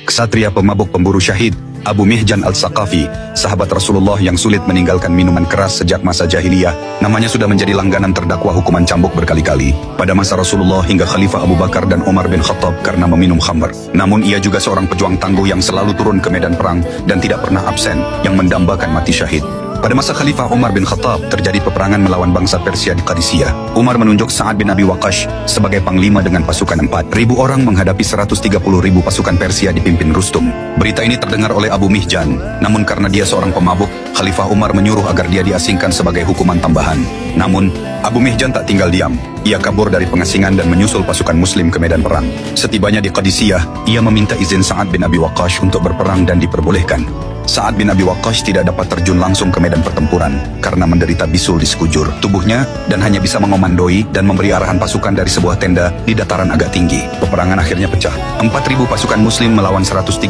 Ksatria pemabuk pemburu syahid, Abu Mihjan al-Saqafi, sahabat Rasulullah yang sulit meninggalkan minuman keras sejak masa jahiliyah, namanya sudah menjadi langganan terdakwa hukuman cambuk berkali-kali pada masa Rasulullah hingga Khalifah Abu Bakar dan Umar bin Khattab karena meminum khamr. Namun ia juga seorang pejuang tangguh yang selalu turun ke medan perang dan tidak pernah absen, yang mendambakan mati syahid. Pada masa Khalifah Umar bin Khattab terjadi peperangan melawan bangsa Persia di Qadisiyah. Umar menunjuk Sa'ad bin Abi Waqqas sebagai panglima dengan pasukan 4.000 orang menghadapi 130.000 pasukan Persia dipimpin Rustum. Berita ini terdengar oleh Abu Mihjan, namun karena dia seorang pemabuk, Khalifah Umar menyuruh agar dia diasingkan sebagai hukuman tambahan. Namun, Abu Mihjan tak tinggal diam. Ia kabur dari pengasingan dan menyusul pasukan muslim ke medan perang. Setibanya di Qadisiyah, ia meminta izin Sa'ad bin Abi Waqqas untuk berperang dan diperbolehkan. Sa'ad bin Abi Waqqas tidak dapat terjun langsung ke medan pertempuran karena menderita bisul di sekujur tubuhnya dan hanya bisa mengomandoi dan memberi arahan pasukan dari sebuah tenda di dataran agak tinggi. Peperangan akhirnya pecah. 4.000 pasukan muslim melawan 130.000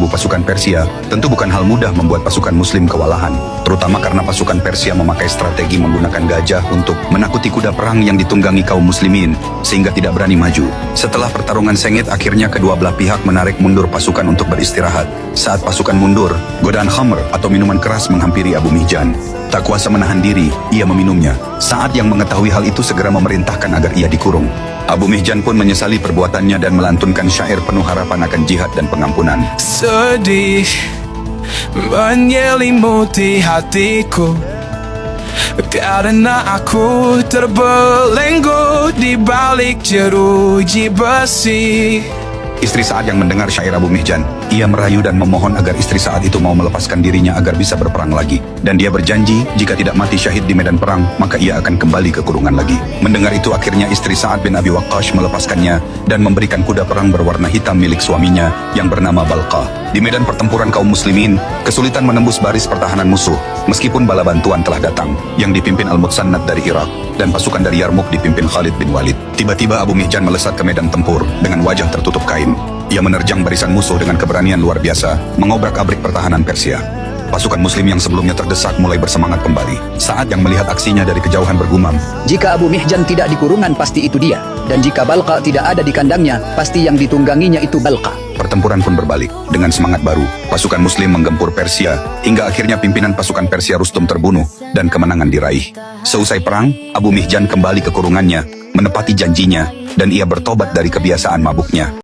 pasukan Persia. Tentu bukan hal mudah membuat pasukan muslim kewalahan, terutama karena pasukan Persia memakai strategi menggunakan gajah untuk menakuti kuda perang yang ditunggangi kaum muslimin sehingga tidak berani maju. Setelah pertarungan sengit, akhirnya kedua belah pihak menarik mundur pasukan untuk beristirahat. Saat pasukan mundur, godaan khamr atau minuman keras menghampiri Abu Mihjan. Tak kuasa menahan diri, ia meminumnya. Saat yang mengetahui hal itu segera memerintahkan agar ia dikurung. Abu Mihjan pun menyesali perbuatannya dan melantunkan syair penuh harapan akan jihad dan pengampunan. Sedih menyelimuti hatiku karena aku terbelenggu di balik jeruji besi. Istri Sa'ad yang mendengar syair Abu Mihjan, ia merayu dan memohon agar istri Sa'ad itu mau melepaskan dirinya agar bisa berperang lagi. Dan dia berjanji, jika tidak mati syahid di medan perang, maka ia akan kembali ke kurungan lagi. Mendengar itu, akhirnya istri Sa'ad bin Abi Waqqas melepaskannya dan memberikan kuda perang berwarna hitam milik suaminya yang bernama Balqah. Di medan pertempuran kaum muslimin, kesulitan menembus baris pertahanan musuh, meskipun bala bantuan telah datang, yang dipimpin Al-Mutsannad dari Irak, dan pasukan dari Yarmuk dipimpin Khalid bin Walid. Tiba-tiba Abu Mihjan melesat ke medan tempur dengan wajah tertutup kain. Ia menerjang barisan musuh dengan keberanian luar biasa, mengobrak-abrik pertahanan Persia. Pasukan muslim yang sebelumnya terdesak mulai bersemangat kembali. Saat yang melihat aksinya dari kejauhan bergumam, "Jika Abu Mihjan tidak di kurungan, pasti itu dia. Dan jika Balqa tidak ada di kandangnya, pasti yang ditungganginya itu Balqa." pertempuran pun berbalik. Dengan semangat baru, pasukan muslim menggempur Persia, hingga akhirnya pimpinan pasukan Persia Rustum terbunuh, dan kemenangan diraih. Seusai perang, Abu Mihjan kembali ke kurungannya, menepati janjinya, dan ia bertobat dari kebiasaan mabuknya.